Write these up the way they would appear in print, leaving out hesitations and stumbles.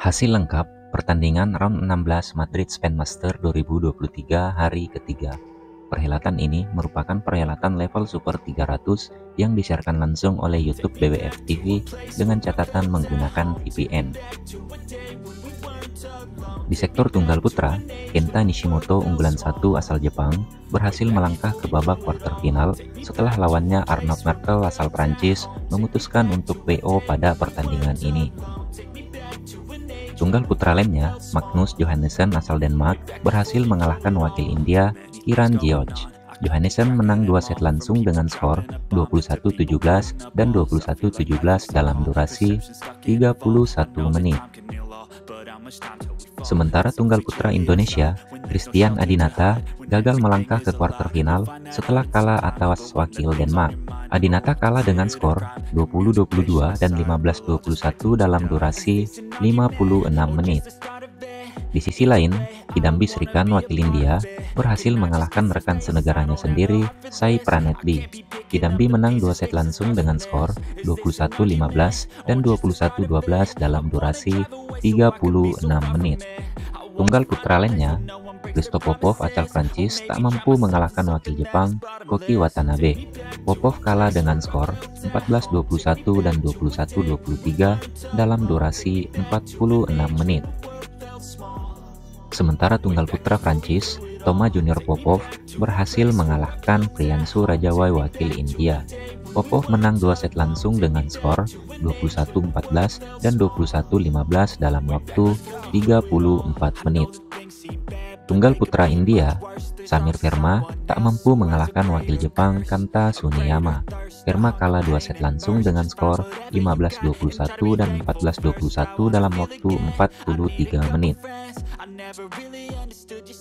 Hasil lengkap pertandingan round 16 Madrid Spain Master 2023 hari ketiga. Perhelatan ini merupakan perhelatan level Super 300 yang disiarkan langsung oleh YouTube BWF TV dengan catatan menggunakan VPN. Di sektor tunggal putra, Kenta Nishimoto unggulan 1 asal Jepang berhasil melangkah ke babak quarter final setelah lawannya Arnaud Merkel asal Prancis memutuskan untuk WO pada pertandingan ini. Tunggal putra lainnya, Magnus Johansson asal Denmark berhasil mengalahkan wakil India, Kiran George. Johansson menang 2 set langsung dengan skor 21-17 dan 21-17 dalam durasi 31 menit. Sementara tunggal putra Indonesia, Christian Adinata gagal melangkah ke kuarter final setelah kalah atas wakil Denmark. Adinata kalah dengan skor 20-22 dan 15-21 dalam durasi 56 menit. Di sisi lain, Kidambi Srikan wakil India berhasil mengalahkan rekan senegaranya sendiri, Sai Pranetdi. Kidambi menang 2 set langsung dengan skor 21-15 dan 21-12 dalam durasi 36 menit. Tunggal putra lainnya, Christophe Popov asal Prancis tak mampu mengalahkan wakil Jepang, Koki Watanabe. Popov kalah dengan skor 14-21 dan 21-23 dalam durasi 46 menit. Sementara tunggal putra Prancis, Thomas Junior Popov berhasil mengalahkan Priyanshu Rajawai wakil India. Popov menang 2 set langsung dengan skor 21-14 dan 21-15 dalam waktu 34 menit. Tunggal putra India, Samir Verma tak mampu mengalahkan wakil Jepang Kanta Suneyama. Verma kalah 2 set langsung dengan skor 15-21 dan 14-21 dalam waktu 43 menit.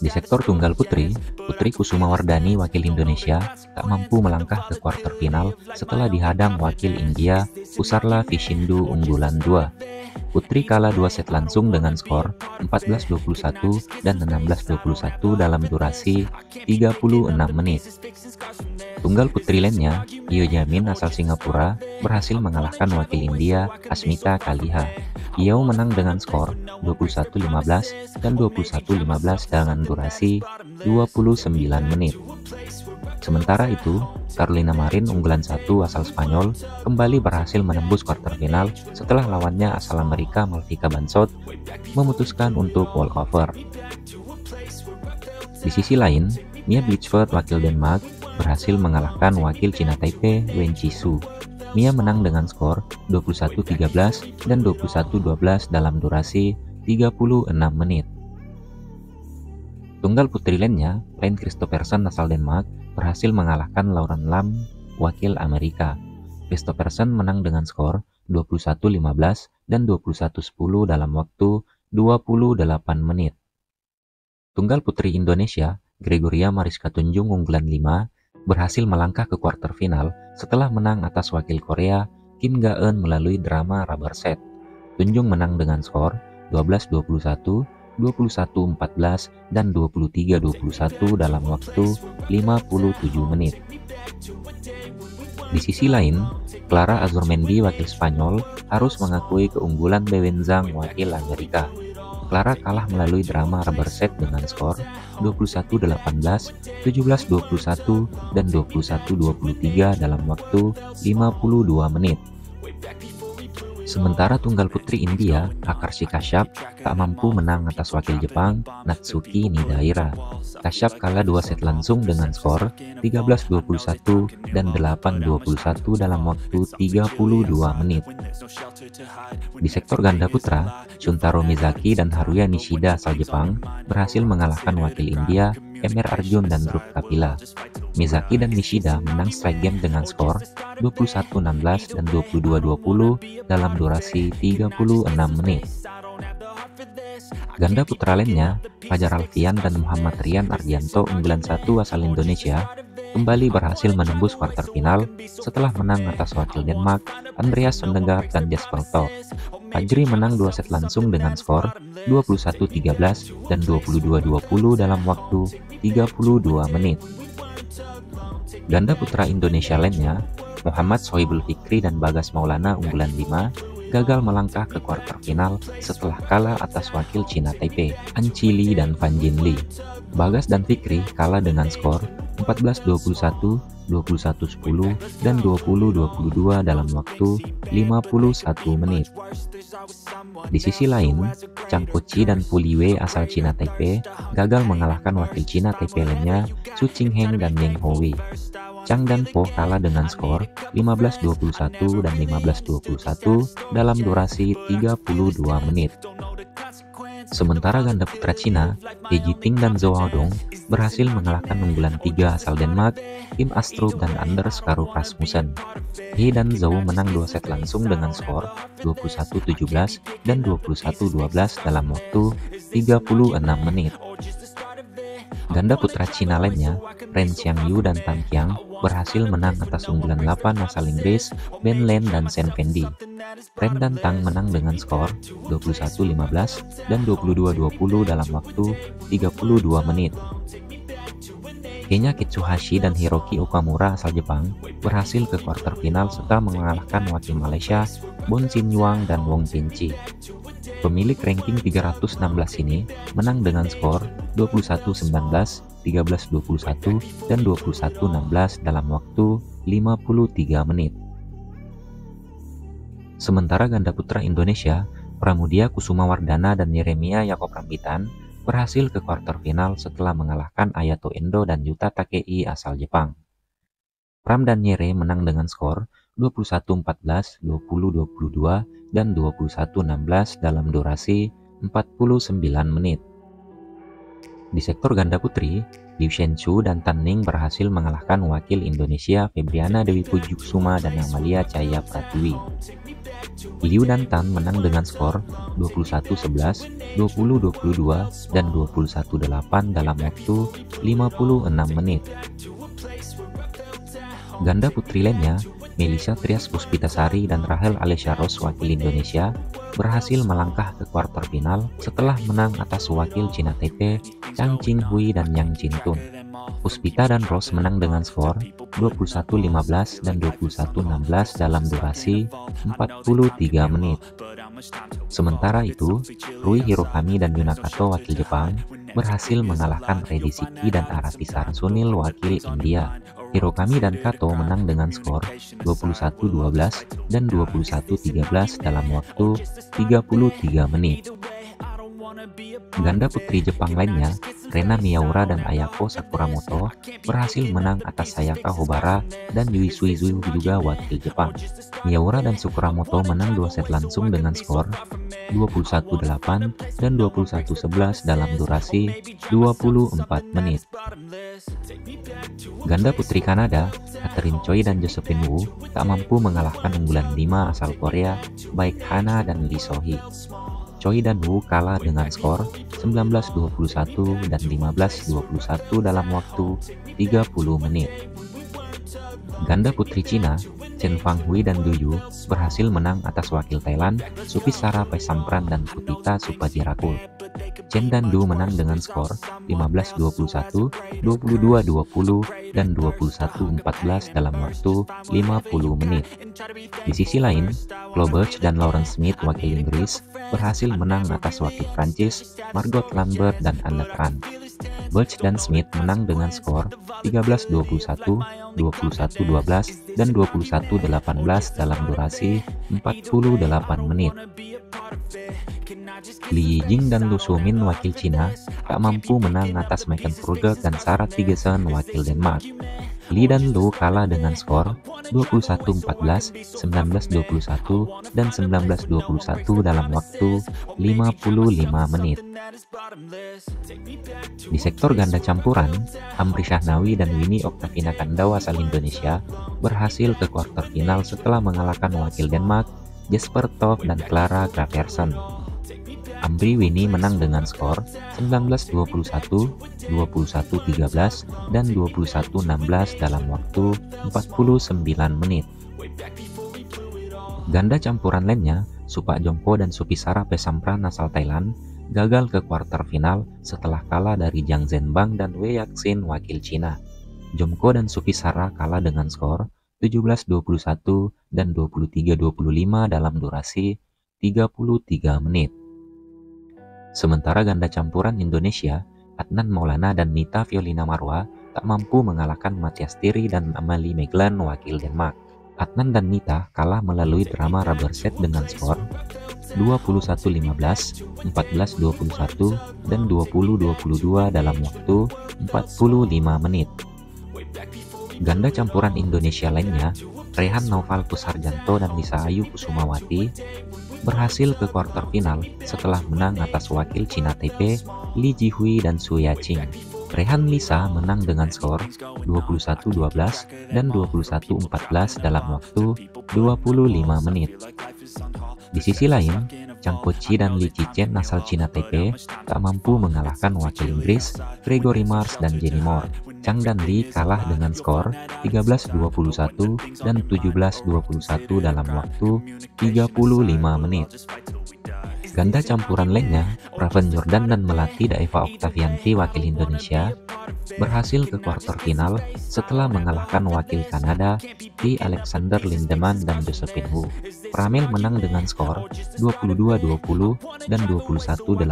Di sektor tunggal putri, Putri Kusuma Wardani wakil Indonesia tak mampu melangkah ke kuarter final setelah dihadang wakil India Pusarla Vishindu unggulan 2. Putri kalah 2 set langsung dengan skor 14-21 dan 16-21 dalam durasi 36 menit. Tunggal putri lainnya, Iyo Jamin asal Singapura berhasil mengalahkan wakil India Asmita Kaliha. Iyo menang dengan skor 21-15 dan 21-15 dengan durasi 29 menit. Sementara itu, Carolina Marin unggulan 1 asal Spanyol kembali berhasil menembus kuarter final setelah lawannya asal Amerika Malvika Bansot memutuskan untuk walkover. Di sisi lain, Mia Blichfeld wakil Denmark berhasil mengalahkan wakil Cina Taipei Wen Chisu. Mia menang dengan skor 21-13 dan 21-12 dalam durasi 36 menit. Tunggal putri lainnya, Lene Christophersen asal Denmark berhasil mengalahkan Lauren Lam wakil Amerika. Christophersen menang dengan skor 21-15 dan 21-10 dalam waktu 28 menit. Tunggal putri Indonesia, Gregoria Mariska Tunjung unggulan 5 berhasil melangkah ke kuarter final setelah menang atas wakil Korea Kim Ga-eun melalui drama rubber set. Tunjung menang dengan skor 12-21, 21-14, dan 23-21 dalam waktu 57 menit. Di sisi lain, Clara Azurmendi wakil Spanyol harus mengakui keunggulan Bewen Zhang wakil Amerika. Clara kalah melalui drama rubber set dengan skor 21-18, 17-21, dan 21-23 dalam waktu 52 menit. Sementara tunggal putri India, Akarshi Kashyap tak mampu menang atas wakil Jepang, Natsuki Nidaira. Kashyap kalah 2 set langsung dengan skor 13-21 dan 8-21 dalam waktu 32 menit. Di sektor ganda putra, Shuntaro Mizaki dan Haruya Nishida asal Jepang berhasil mengalahkan wakil India, Emer Arjun dan Dhruv Kapila. Mizaki dan Nishida menang straight game dengan skor 21-16 dan 22-20 dalam durasi 36 menit. Ganda putra lainnya, Fajar Alfian dan Muhammad Rian Ardianto unggulan 1 asal Indonesia kembali berhasil menembus kuarter final setelah menang atas wakil Denmark, Andreas Sondegaard dan Jesper Toth. Fajri menang 2 set langsung dengan skor 21-13 dan 22-20 dalam waktu 32 menit. Ganda putra Indonesia lainnya, Muhammad Sohibul Fikri dan Bagas Maulana unggulan 5 gagal melangkah ke kuarter final setelah kalah atas wakil Cina Taipei, An Chi Li dan Fan Jinli. Bagas dan Fikri kalah dengan skor 14-21, 21-10, dan 20-22 dalam waktu 51 menit. Di sisi lain, Chang Kochi dan Fu Liwei asal Cina Taipei gagal mengalahkan wakil Cina Taipei lainnya Su Qingheng dan Meng Howei. Chang dan Po kalah dengan skor 15-21 dan 15-21 dalam durasi 32 menit. Sementara ganda putra Cina, He Jiting dan Zhou Haodong berhasil mengalahkan unggulan 3 asal Denmark, Kim Astrup dan Anders Karup Rasmussen. He dan Zhou menang 2 set langsung dengan skor 21-17 dan 21-12 dalam waktu 36 menit. Ganda putra Cina lainnya, Ren Xiangyu dan Tan Qiang berhasil menang atas unggulan 8 asal Inggris, Ben Lane dan Shen Fendi. Ren dan Tang menang dengan skor 21-15 dan 22-20 dalam waktu 32 menit. Kenya Kitsuhashi dan Hiroki Okamura asal Jepang berhasil ke kuarter final setelah mengalahkan wakil Malaysia, Bon Sin Yuang dan Wong Chin-chi. Pemilik ranking 316 ini menang dengan skor 21-19, 13-21, dan 21-16 dalam waktu 53 menit. Sementara ganda putra Indonesia, Pramudia Kusuma Wardana dan Yeremia Yaakob Rambitan berhasil ke kuarter final setelah mengalahkan Ayato Endo dan Yuta Takei asal Jepang. Pram dan Yere menang dengan skor 21-14, 20-22, dan 21-16 dalam durasi 49 menit. Di sektor ganda putri, Liu Shenchu dan Tan Ning berhasil mengalahkan wakil Indonesia Febriana Dewi Pujuksuma dan Amalia Cahaya Pratiwi. Liu dan Tan menang dengan skor 21-11, 20-22, dan 21-8 dalam waktu 56 menit. Ganda putri lainnya, Melissa Trias Puspitasari dan Rahel Alessia Ross wakil Indonesia berhasil melangkah ke kuarter final setelah menang atas wakil Cina Taipei Chang Qinghui dan Yang Jintun. Puspita dan Ross menang dengan skor 21-15 dan 21-16 dalam durasi 43 menit. Sementara itu, Rui Hirokami dan Yunakato wakil Jepang berhasil mengalahkan Reddy Siki dan Aratisar Sunil wakil India. Hirokami dan Kato menang dengan skor 21-12 dan 21-13 dalam waktu 33 menit. Ganda putri Jepang lainnya, Rena Miyaura dan Ayako Sakuramoto berhasil menang atas Sayaka Hobara dan Yui Suizu juga wakil Jepang. Miyaura dan Sakuramoto menang 2 set langsung dengan skor 21-8 dan 21-11 dalam durasi 24 menit. Ganda putri Kanada, Catherine Choi dan Josephine Wu tak mampu mengalahkan unggulan 5 asal Korea, baik Hana dan Lee So-hee. Choi dan Wu kalah dengan skor 19-21 dan 15-21 dalam waktu 30 menit. Ganda putri Cina, Chen Fanghui dan Du Yu berhasil menang atas wakil Thailand, Supisara Pesampran dan Putita Supajirakul. Chen dan Du menang dengan skor 15-21, 22-20, dan 21-14 dalam waktu 50 menit. Di sisi lain, Flo Birch dan Lauren Smith wakil Inggris berhasil menang atas wakil Prancis, Margot Lambert dan Anne Tran. Birch dan Smith menang dengan skor 13-21, 21-12, dan 21-18 dalam durasi 48 menit. Li Yijing dan Lu Sumin wakil Cina tak mampu menang atas Maiken Krüger dan Sarah Tigesen wakil Denmark. Li dan Lu kalah dengan skor 21-14, 19-21, dan 19-21 dalam waktu 55 menit. Di sektor ganda campuran, Amri Shahnawi dan Winnie Oktavina Kandau asal Indonesia berhasil ke kuarter final setelah mengalahkan wakil Denmark, Jesper Toft dan Clara Graversen. Amri Winnie menang dengan skor 19-21, 21-13, dan 21-16 dalam waktu 49 menit. Ganda campuran lainnya, Supak Jongko dan Supisara Pesampran asal Thailand gagal ke kuarter final setelah kalah dari Zhang Zhenbang dan Wei Yaxin wakil Cina. Jomko dan Supisara kalah dengan skor 17-21 dan 23-25 dalam durasi 33 menit. Sementara ganda campuran Indonesia, Adnan Maulana dan Nita Violina Marwa tak mampu mengalahkan Mathias Thierry dan Amalie Meglan wakil Denmark. Adnan dan Nita kalah melalui drama rubber set dengan skor 21-15, 14-21, dan 20-22 dalam waktu 45 menit. Ganda campuran Indonesia lainnya, Rehan Naufal Pusarjanto dan Lisa Ayu Kusumawati, berhasil ke kuarter final setelah menang atas wakil Cina Taipei, Li Jihui dan Su Yaqing. Rehan Lisa menang dengan skor 21-12 dan 21-14 dalam waktu 25 menit. Di sisi lain, Chang Po-chi dan Li Qichen asal Cina Taipei tak mampu mengalahkan wakil Inggris, Gregory Mars dan Jenny Moore. Chang dan Li kalah dengan skor 13-21 dan 17-21 dalam waktu 35 menit. Ganda campuran lainnya, Praven Jordan dan Melati Daeva Oktavianti wakil Indonesia, berhasil ke kuarter final setelah mengalahkan wakil Kanada, T. Alexander Lindemann dan Josephine Wu. Pramil menang dengan skor 22-20 dan 21-18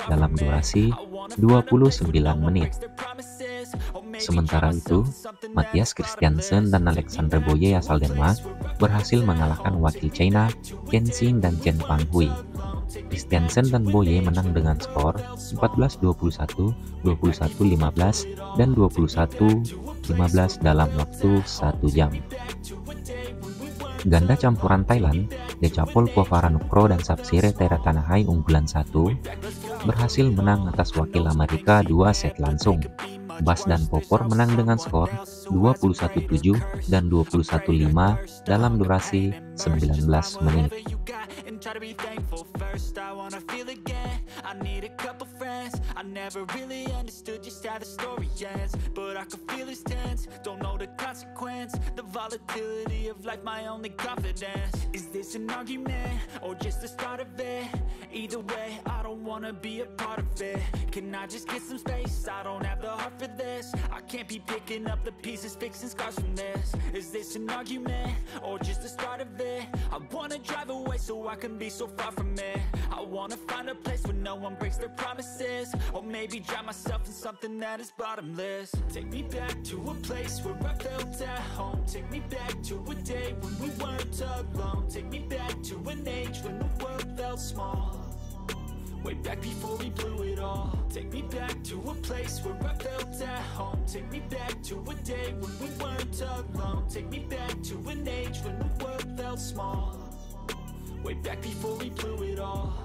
dalam durasi 29 menit. Sementara itu, Mathias Christiansen dan Alexander Boye asal Denmark berhasil mengalahkan wakil China, Chen Xin dan Chen Panghui. Christiansen dan Boye menang dengan skor 14-21, 21-15, dan 21-15 dalam waktu 1 jam. Ganda campuran Thailand, Dechapol Povaranukroh dan Sapsire Theratanahai unggulan 1, berhasil menang atas wakil Amerika 2 set langsung. Bas dan Popor menang dengan skor 21-7 dan 21-5 dalam durasi 19 menit. I can't be picking up the pieces, fixing scars from this. Is this an argument or just the start of it? I wanna drive away so I can be so far from it. I wanna find a place where no one breaks their promises, or maybe drown myself in something that is bottomless. Take me back to a place where I felt at home. Take me back to a day when we weren't alone. Take me back to an age when the world felt small. Way back before we blew it all. Take me back to a place where I felt at home. Take me back to a day when we weren't alone. Take me back to an age when the world felt small. Way back before we blew it all.